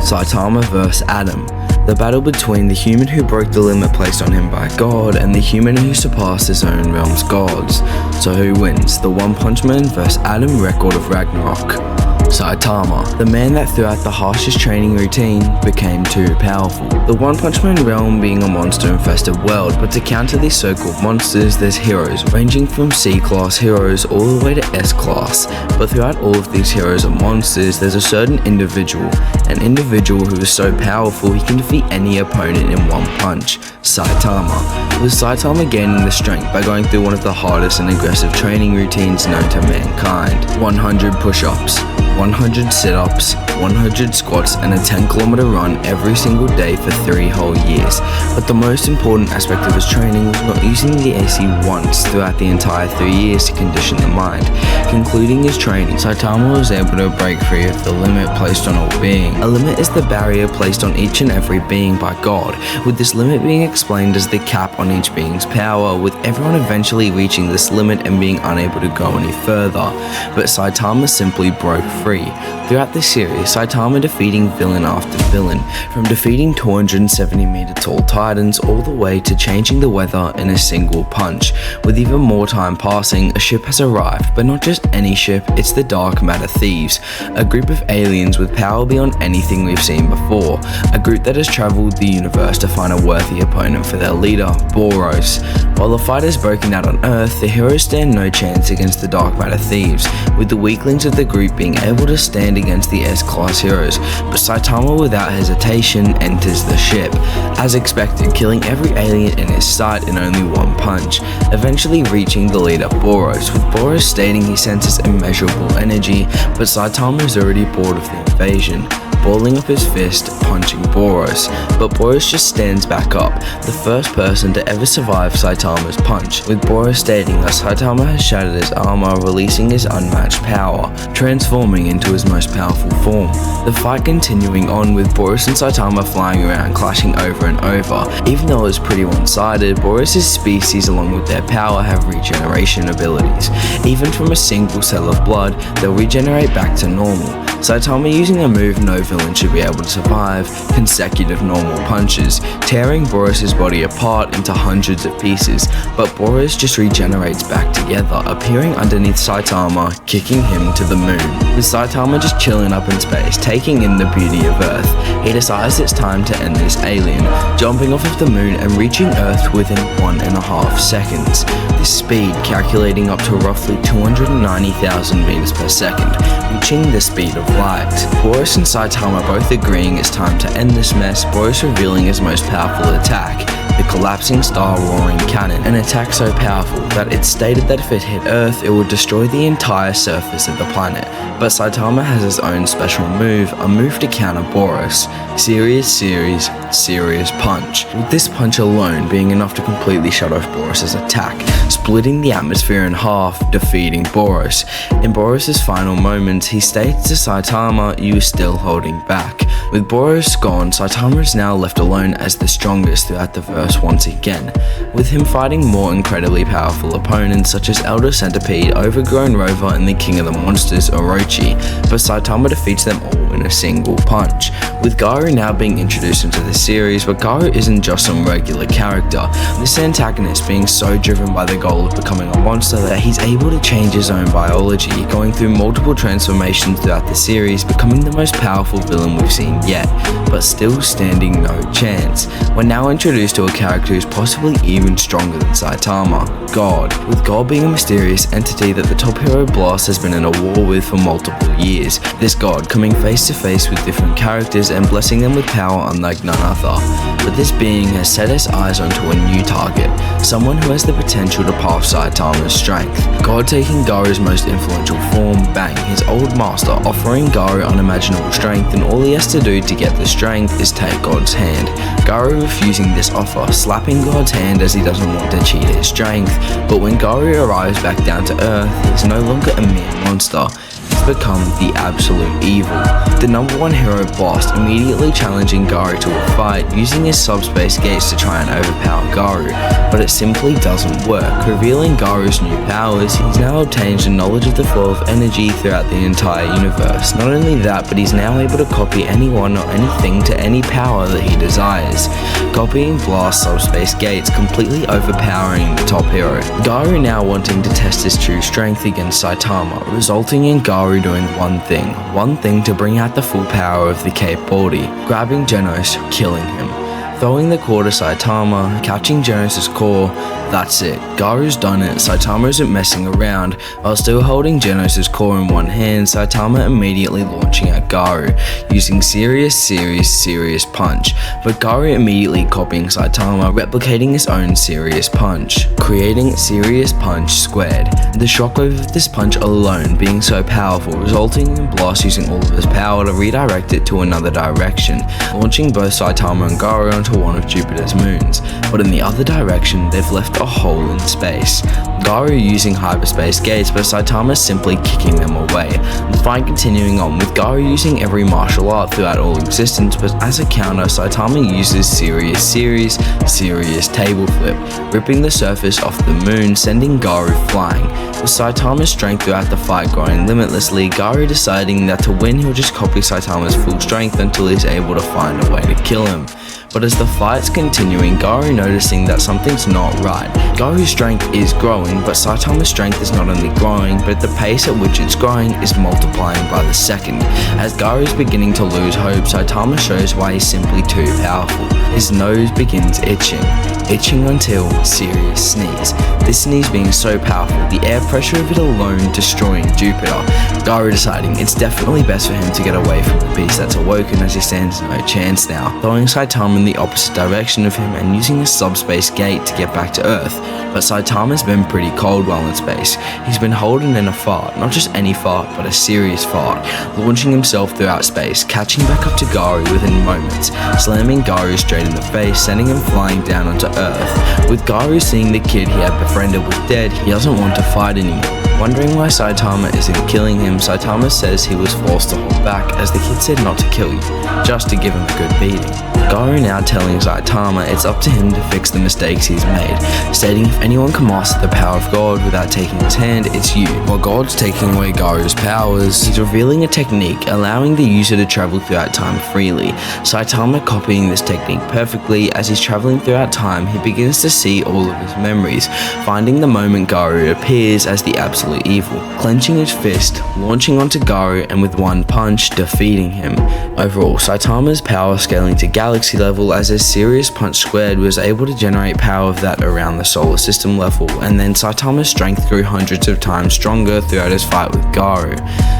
Saitama vs. Adam, the battle between the human who broke the limit placed on him by God and the human who surpassed his own realm's gods. So who wins, the One Punch Man vs. Adam Record of Ragnarok? Saitama, the man that throughout the harshest training routine became too powerful. The One Punch Man realm being a monster-infested world, but to counter these so-called monsters, there's heroes, ranging from C-class heroes all the way to S-class. But throughout all of these heroes and monsters, there's a certain individual, an individual who is so powerful he can defeat any opponent in one punch, Saitama. With Saitama gaining the strength by going through one of the hardest and aggressive training routines known to mankind. 100 push-ups, 100 sit-ups, 100 squats and a 10-kilometer run every single day for 3 whole years. But the most important aspect of his training was not using the AC once throughout the entire 3 years to condition the mind. Concluding his training, Saitama was able to break free of the limit placed on all being. A limit is the barrier placed on each and every being by God, with this limit being explained as the cap on each being's power, with everyone eventually reaching this limit and being unable to go any further. But Saitama simply broke free. Throughout this series, Saitama defeating villain after villain, from defeating 270-meter tall titans all the way to changing the weather in a single punch. With even more time passing, a ship has arrived, but not just any ship, it's the Dark Matter Thieves, a group of aliens with power beyond anything we've seen before, a group that has travelled the universe to find a worthy opponent for their leader, Boros. While the fight is breaking out on Earth, the heroes stand no chance against the Dark Matter Thieves, with the weaklings of the group being able to stand against the S-class heroes, but Saitama without hesitation enters the ship, as expected, killing every alien in his sight in only one punch, eventually reaching the leader Boros, with Boros stating he senses immeasurable energy, but Saitama is already bored of the invasion, balling up his fist, punching Boros, but Boros just stands back up, the first person to ever survive Saitama's punch, with Boros stating that Saitama has shattered his armor, releasing his unmatched power, transforming into his most powerful form. The fight continuing on with Boros and Saitama flying around, clashing over and over. Even though it was pretty one-sided, Boros' species along with their power have regeneration abilities. Even from a single cell of blood, they'll regenerate back to normal. Saitama using a move no villain should be able to survive, consecutive normal punches, tearing Boros' body apart into hundreds of pieces, but Boros just regenerates back together, appearing underneath Saitama, kicking him to the moon. With Saitama just chilling up in space, taking in the beauty of Earth, he decides it's time to end this alien, jumping off of the moon and reaching Earth within 1.5 seconds. This speed calculating up to roughly 290,000 meters per second, reaching the speed of light. Boros and Saitama both agreeing it's time to end this mess, Boros revealing his most powerful attack, the collapsing star roaring cannon, an attack so powerful that it's stated that if it hit Earth, it would destroy the entire surface of the planet. But Saitama has his own special move, a move to counter Boros. Serious punch. With this punch alone being enough to completely shut off Boros' attack, splitting the atmosphere in half, defeating Boros. In Boros' final moments, he states to Saitama, "You are still holding back." With Boros gone, Saitama is now left alone as the strongest throughout the verse once again, with him fighting more incredibly powerful opponents such as Elder Centipede, Overgrown Rover and the King of the Monsters, Orochi, but Saitama defeats them all in a single punch. With Garou now being introduced into the series, but Garou isn't just some regular character, this antagonist being so driven by the goal of becoming a monster that he's able to change his own biology, going through multiple transformations throughout the series, becoming the most powerful villain we've seen yet, but still standing no chance. We're now introduced to a character who's possibly even stronger than Saitama, God, with God being a mysterious entity that the top hero Blast has been in a war with for multiple years. This God coming face to face with different characters and blessing them with power unlike none other. But this being has set his eyes onto a new target, someone who has the potential to pass Saitama's strength. God taking Garou's most influential form, Bang, his old master, offering Garou unimaginable strength, and all he has to do to get the strength is take God's hand. Garou refusing this offer, slapping God's hand as he doesn't want to cheat his strength, but when Garou arrives back down to Earth, he's no longer a mere monster. He's become the absolute evil. The number one hero boss immediately challenging Garou to a fight using his subspace gates to try and overpower Garou, but it simply doesn't work. Revealing Garou's new powers, he's now obtained the knowledge of the flow of energy throughout the entire universe. Not only that, but he's now able to copy anyone or anything to any power that he desires, copying Blast's subspace gates, completely overpowering the top hero. Garou now wanting to test his true strength against Saitama, resulting in Garou doing one thing to bring out the full power of the Cape Baldy, grabbing Genos, killing him. Throwing the core to Saitama, catching Genos' core, that's it. Garou's done it. Saitama isn't messing around. While still holding Genos' core in one hand, Saitama immediately launching at Garou, using serious punch, but Garou immediately copying Saitama, replicating his own serious punch, creating serious punch squared. The shockwave of this punch alone being so powerful, resulting in Blast using all of his power to redirect it to another direction, launching both Saitama and Garou onto one of Jupiter's moons, but in the other direction they've left a hole in space. Garou using hyperspace gates, but Saitama simply kicking them away. The fight continuing on, with Garou using every martial art throughout all existence, but as a counter, Saitama uses serious table flip, ripping the surface off the moon, sending Garou flying. With Saitama's strength throughout the fight growing limitlessly, Garou deciding that to win he'll just copy Saitama's full strength until he's able to find a way to kill him. But as the fight's continuing, Garou noticing that something's not right. Garou's strength is growing, but Saitama's strength is not only growing, but the pace at which it's growing is multiplying by the second. As Garou's beginning to lose hope, Saitama shows why he's simply too powerful. His nose begins itching until serious sneeze. This sneeze being so powerful, the air pressure of it alone destroying Jupiter. Garou deciding it's definitely best for him to get away from the beast that's awoken, as he stands no chance now, throwing Saitama in the opposite direction of him and using a subspace gate to get back to Earth. But Saitama's been pretty cold while in space. He's been holding in a fart, not just any fart, but a serious fart, launching himself throughout space, catching back up to Garou within moments, slamming Garou straight in the face, sending him flying down onto Earth. With Garou seeing the kid he had befriended was dead, he doesn't want to fight anymore. Wondering why Saitama isn't killing him, Saitama says he was forced to hold back as the kid said not to kill you, just to give him a good beating. Garou now telling Saitama it's up to him to fix the mistakes he's made, stating if anyone can master the power of God without taking his hand, it's you. While God's taking away Garou's powers, he's revealing a technique allowing the user to travel throughout time freely. Saitama copying this technique perfectly. As he's traveling throughout time, he begins to see all of his memories, finding the moment Garou appears as the absolute evil, clenching his fist, launching onto Garou, and with one punch defeating him. Overall, Saitama's power scaling to galaxy level, as his serious punch squared was able to generate power of that around the solar system level, and then Saitama's strength grew hundreds of times stronger throughout his fight with Garou,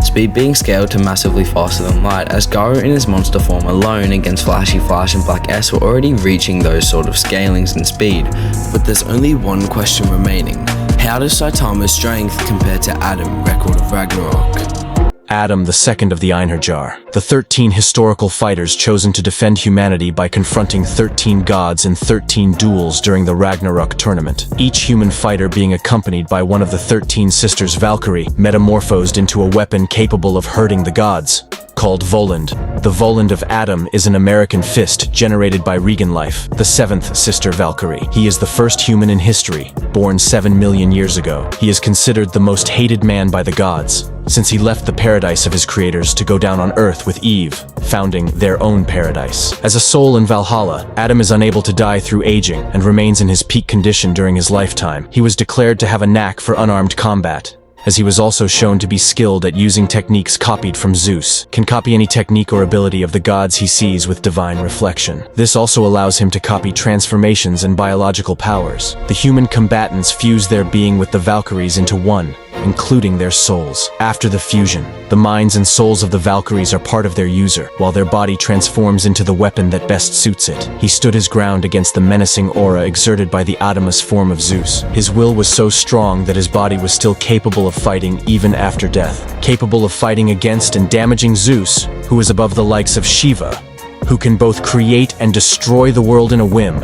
speed being scaled to massively faster than light, as Garou in his monster form alone against Flashy Flash and Black S were already reaching those sort of scalings and speed. But there's only one question remaining. How does Saitama's strength compare to Adam, Record of Ragnarok? Adam, the second of the Einherjar, the 13 historical fighters chosen to defend humanity by confronting 13 gods in 13 duels during the Ragnarok tournament. Each human fighter being accompanied by one of the 13 sisters Valkyrie, metamorphosed into a weapon capable of hurting the gods, called Voland. The Voland of Adam is an American fist generated by Regan Life, the seventh sister Valkyrie. He is the first human in history, born 7 million years ago. He is considered the most hated man by the gods, since he left the paradise of his creators to go down on Earth with Eve, founding their own paradise. As a soul in Valhalla, Adam is unable to die through aging and remains in his peak condition during his lifetime. He was declared to have a knack for unarmed combat, as he was also shown to be skilled at using techniques copied from Zeus, can copy any technique or ability of the gods he sees with divine reflection. This also allows him to copy transformations and biological powers. The human combatants fuse their being with the Valkyries into one, including their souls. After the fusion, the minds and souls of the Valkyries are part of their user, while their body transforms into the weapon that best suits it. He stood his ground against the menacing aura exerted by the Adamus form of Zeus. His will was so strong that his body was still capable of fighting even after death, capable of fighting against and damaging Zeus, who is above the likes of Shiva, who can both create and destroy the world in a whim,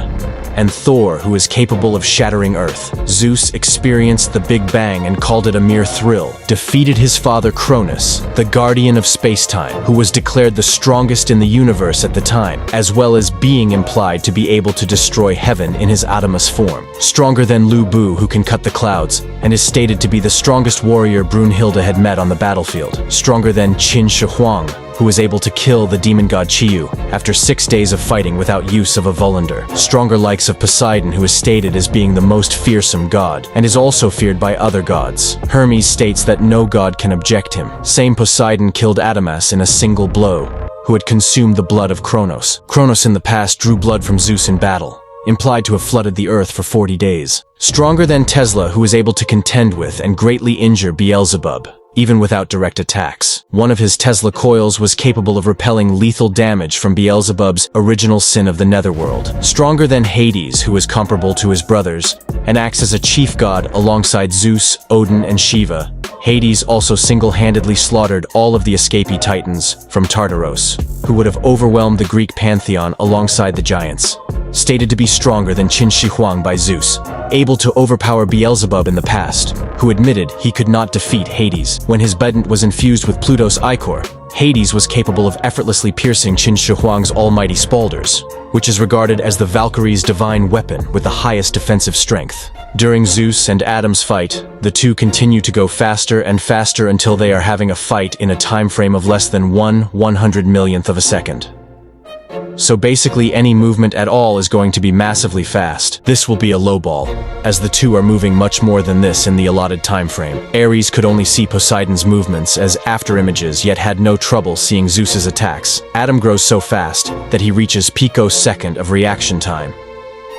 and Thor, who is capable of shattering Earth. Zeus experienced the Big Bang and called it a mere thrill, defeated his father Cronus, the guardian of space-time, who was declared the strongest in the universe at the time, as well as being implied to be able to destroy heaven in his Adamus form. Stronger than Lu Bu, who can cut the clouds, and is stated to be the strongest warrior Brunhilde had met on the battlefield. Stronger than Qin Shi Huang, who was able to kill the demon god Qiyu after 6 days of fighting without use of a Volander. Stronger likes of Poseidon, who is stated as being the most fearsome god, and is also feared by other gods. Hermes states that no god can object him. Same Poseidon killed Adamas in a single blow, who had consumed the blood of Kronos. Kronos in the past drew blood from Zeus in battle, implied to have flooded the earth for 40 days. Stronger than Tesla, who was able to contend with and greatly injure Beelzebub, even without direct attacks. One of his Tesla coils was capable of repelling lethal damage from Beelzebub's original sin of the netherworld. Stronger than Hades, who is comparable to his brothers, and acts as a chief god alongside Zeus, Odin, and Shiva. Hades also single-handedly slaughtered all of the escapee titans from Tartaros, who would have overwhelmed the Greek pantheon alongside the giants. Stated to be stronger than Qin Shi Huang by Zeus, able to overpower Beelzebub in the past, who admitted he could not defeat Hades. When his bedant was infused with Pluto's ichor, Hades was capable of effortlessly piercing Qin Shi Huang's almighty spaulders, which is regarded as the Valkyrie's divine weapon with the highest defensive strength. During Zeus and Adam's fight, the two continue to go faster and faster until they are having a fight in a time frame of less than 1/100 millionth of a second. So basically any movement at all is going to be massively fast. This will be a low ball, as the two are moving much more than this in the allotted time frame. Ares could only see Poseidon's movements as afterimages, yet had no trouble seeing Zeus's attacks. Adam grows so fast that he reaches picosecond of reaction time.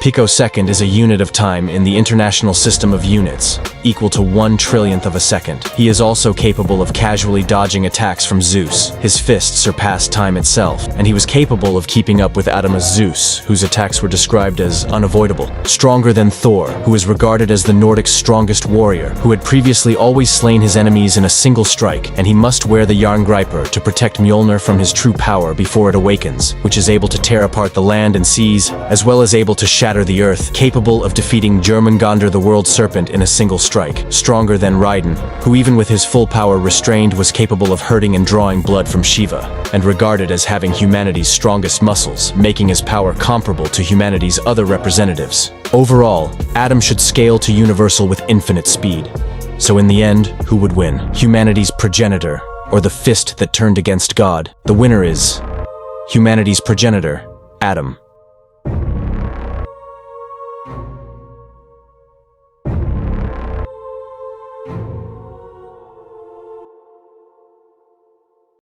Picosecond is a unit of time in the International System of Units, equal to 1/1,000,000th of a second. He is also capable of casually dodging attacks from Zeus. His fists surpassed time itself, and he was capable of keeping up with Adamus Zeus, whose attacks were described as unavoidable. Stronger than Thor, who is regarded as the Nordic's strongest warrior, who had previously always slain his enemies in a single strike, and he must wear the Jarngreipur to protect Mjolnir from his true power before it awakens, which is able to tear apart the land and seas, as well as able to shatter the earth, capable of defeating Jörmungandr the world serpent in a single strike. Stronger than Raiden, who even with his full power restrained was capable of hurting and drawing blood from Shiva, and regarded as having humanity's strongest muscles, making his power comparable to humanity's other representatives. Overall, Adam should scale to universal with infinite speed. So in the end, who would win? Humanity's progenitor, or the fist that turned against God? The winner is humanity's progenitor, Adam.